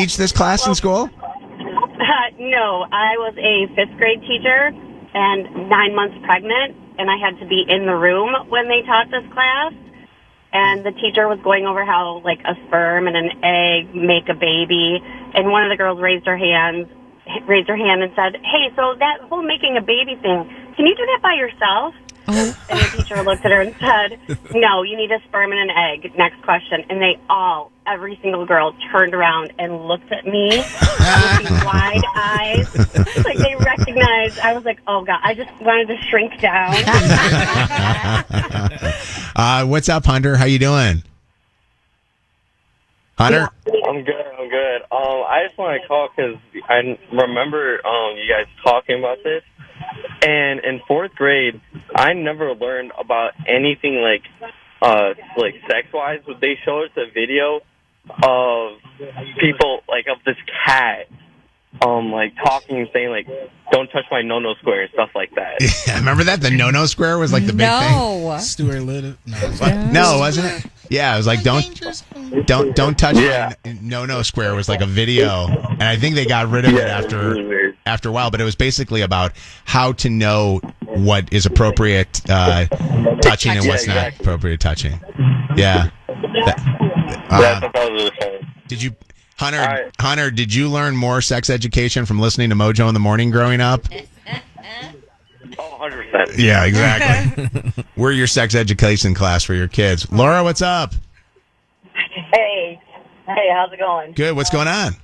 teach this class in school? No, I was a 5th grade teacher and 9 months pregnant, and I had to be in the room when they taught this class. And the teacher was going over how, like, a sperm and an egg make a baby. And one of the girls raised her hand and said, "Hey, so that whole making a baby thing, can you do that by yourself?" Oh. And the teacher looked at her and said, "No, you need a sperm and an egg. Next question." And every single girl turned around and looked at me with these wide eyes. Like they recognized. I was like, oh, God, I just wanted to shrink down. What's up, Hunter? How you doing? Hunter? I'm good. I just want to call because I remember you guys talking about this. And in 4th grade, I never learned about anything like sex-wise. But they showed us a video of people, like, of this cat, talking and saying, like, "Don't touch my no-no square" and stuff like that. Yeah, remember that? The no-no square was like the big thing. Stuart Little. No, wasn't it? Yeah, it was like don't touch my no-no square was like a video, and I think they got rid of it after a while. But it was basically about how to know what is appropriate touching and what's not appropriate touching. Yeah. That's what I was saying. Did you, Hunter? Did you learn more sex education from listening to Mojo in the Morning growing up? 100%. Yeah, exactly. We're your sex education class for your kids. Laura, what's up? Hey, how's it going? Good. What's going on?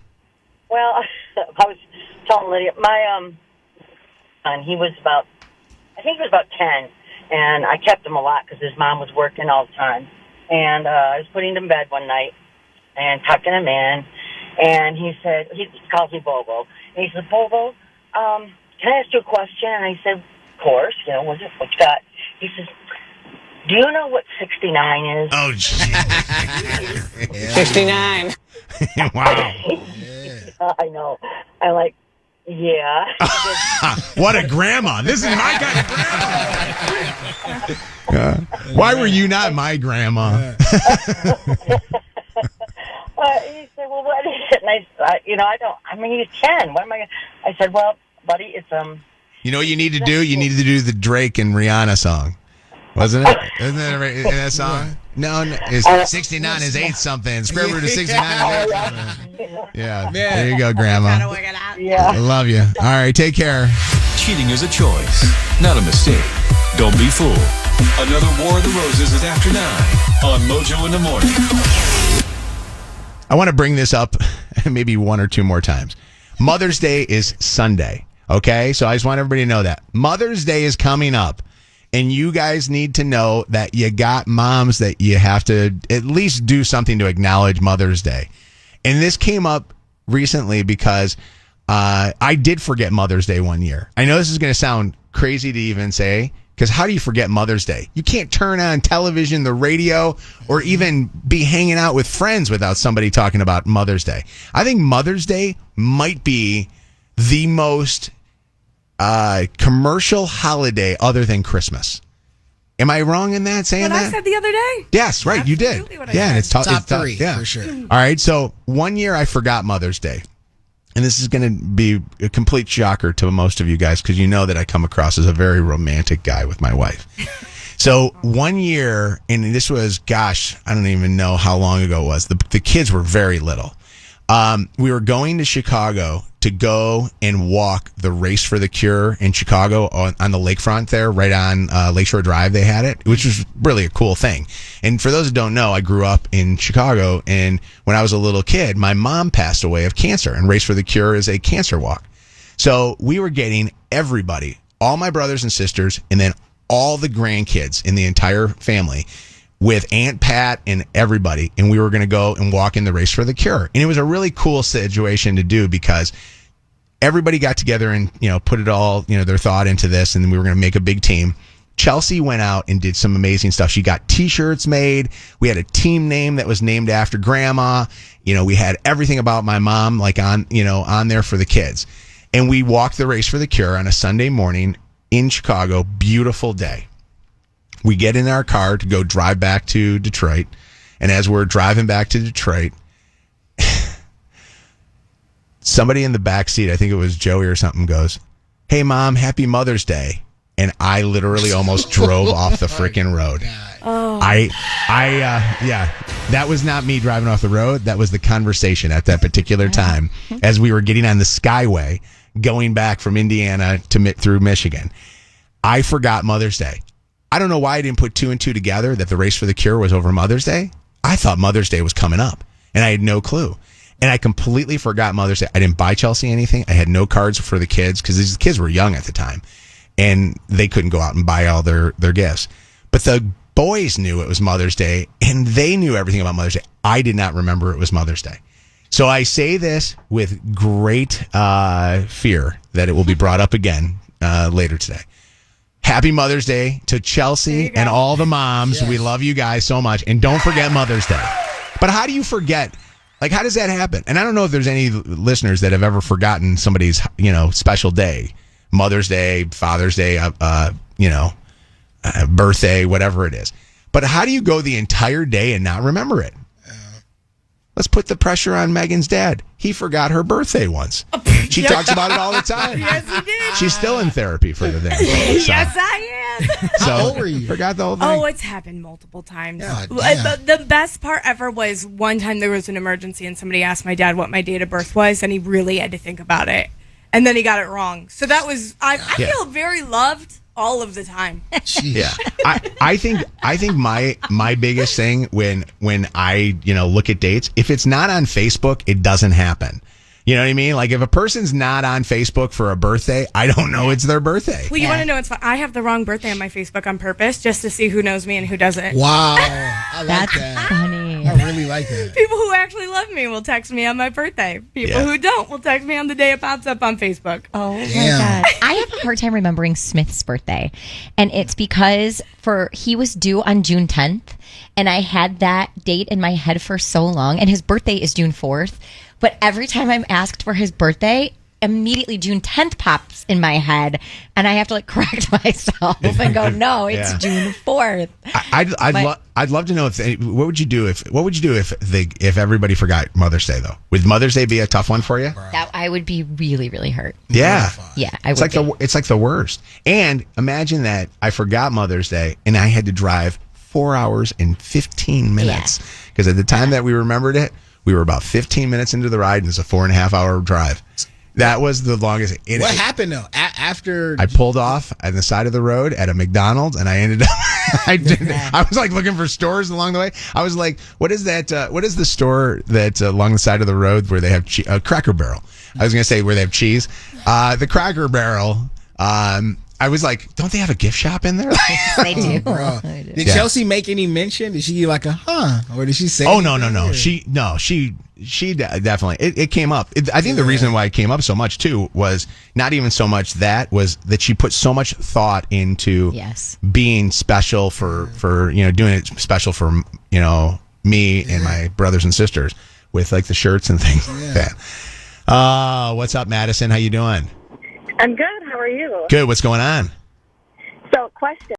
Well, I was telling Lydia, my son, he was about 10, and I kept him a lot because his mom was working all the time. And I was putting him in bed one night and tucking him in, and he said, he calls me Bobo, and he said, "Bobo, can I ask you a question?" And I said, "Of course, what you got?" He says, "Do you know what 69 is?" Oh, geez. 69. Wow. I know. I'm like, yeah. What a grandma. This is my kind of grandma. Why were you not my grandma? He said, "Well, what is it?" And he's 10. What am I going to... I said, "Well, buddy, it's... You know what you need to do? You need to do the Drake and Rihanna song. Wasn't it? Isn't that that song? No, it's 69 is 8 something. Square root of 69 is 8 something. Yeah, there you go, Grandma. Yeah. I love you. All right, take care. Cheating is a choice, not a mistake. Don't be fooled. Another War of the Roses is after 9 on Mojo in the Morning. I want to bring this up maybe one or two more times. Mother's Day is Sunday, okay? So I just want everybody to know that. Mother's Day is coming up, and you guys need to know that you got moms that you have to at least do something to acknowledge Mother's Day. And this came up recently because I did forget Mother's Day one year. I know this is going to sound crazy to even say, because how do you forget Mother's Day? You can't turn on television, the radio, or even be hanging out with friends without somebody talking about Mother's Day. I think Mother's Day might be the most commercial holiday other than Christmas. Am I wrong in that, saying that? I said the other day. Yes, right, you did. Yeah, and it's top 3, for sure. All right, so one year I forgot Mother's Day. And this is going to be a complete shocker to most of you guys because you know that I come across as a very romantic guy with my wife. So one year, and this was, gosh, I don't even know how long ago it was. The kids were very little. We were going to Chicago to go and walk the Race for the Cure in Chicago on the lakefront there, right on Lakeshore Drive. They had it, which was really a cool thing. And for those who don't know, I grew up in Chicago, and when I was a little kid, my mom passed away of cancer, and Race for the Cure is a cancer walk. So we were getting everybody, all my brothers and sisters, and then all the grandkids in the entire family, with Aunt Pat and everybody, and we were going to go and walk in the Race for the Cure. And it was a really cool situation to do because everybody got together and, put it all, their thought into this, and we were going to make a big team. Chelsea went out and did some amazing stuff. She got T-shirts made. We had a team name that was named after Grandma. We had everything about my mom, like on there for the kids. And we walked the Race for the Cure on a Sunday morning in Chicago. Beautiful day. We get in our car to go drive back to Detroit. And as we're driving back to Detroit, somebody in the back seat, I think it was Joey or something, goes, "Hey, Mom, happy Mother's Day." And I literally almost drove off the freaking road. Oh. Yeah, that was not me driving off the road. That was the conversation at that particular time as we were getting on the Skyway going back from Indiana through Michigan. I forgot Mother's Day. I don't know why I didn't put two and two together that the Race for the Cure was over Mother's Day. I thought Mother's Day was coming up, and I had no clue. And I completely forgot Mother's Day. I didn't buy Chelsea anything. I had no cards for the kids because these kids were young at the time, and they couldn't go out and buy all their gifts. But the boys knew it was Mother's Day, and they knew everything about Mother's Day. I did not remember it was Mother's Day. So I say this with great fear that it will be brought up again later today. Happy Mother's Day to Chelsea and all the moms. Yes. We love you guys so much. And don't forget Mother's Day. But how do you forget? Like, how does that happen? And I don't know if there's any listeners that have ever forgotten somebody's, special day. Mother's Day, Father's Day, birthday, whatever it is. But how do you go the entire day and not remember it? Let's put the pressure on Megan's dad. He forgot her birthday once. She talks about it all the time. Yes, he did. She's still in therapy for the thing. So. Yes, I am. How old were you? Forgot the whole thing? Oh, it's happened multiple times. God, The best part ever was one time there was an emergency and somebody asked my dad what my date of birth was, and he really had to think about it. And then he got it wrong. So that was, I feel very loved all of the time. Yeah. I think my biggest thing when I, look at dates, if it's not on Facebook, it doesn't happen. You know what I mean? Like, if a person's not on Facebook for a birthday, I don't know it's their birthday. Well, you want to know what's fun? I have the wrong birthday on my Facebook on purpose just to see who knows me and who doesn't. Wow. I like that. Funny. I really like that. People who actually love me will text me on my birthday. People who don't will text me on the day it pops up on Facebook. Oh, my God. I have a hard time remembering Smith's birthday. And it's because he was due on June 10th. And I had that date in my head for so long. And his birthday is June 4th. But every time I'm asked for his birthday, immediately June 10th pops in my head, and I have to correct myself and go, no, it's June 4th. I'd love to know what would you do if everybody forgot Mother's Day though? Would Mother's Day be a tough one for you? That I would be really, really hurt. Yeah, I would. It's like the worst. And imagine that I forgot Mother's Day and I had to drive 4 hours and 15 minutes because at the time that we remembered it. We were about 15 minutes into the ride, and it's a 4.5 hour drive. That was the longest. What happened though? After I pulled off on the side of the road at a McDonald's, and I ended up. I was looking for stores along the way. I was like, "What is that? What is the store that's along the side of the road where they have Cracker Barrel?" I was going to say where they have cheese. The Cracker Barrel. I was like, don't they have a gift shop in there? They do. Bro. Did Chelsea make any mention? Did she give like a or did she say? Oh no. She definitely. It came up. I think the reason why it came up so much too was not even so much was that she put so much thought into being special for doing it special for me and my brothers and sisters with like the shirts and things like that. What's up, Madison? How you doing? I'm good. How are you? Good. What's going on? So, question.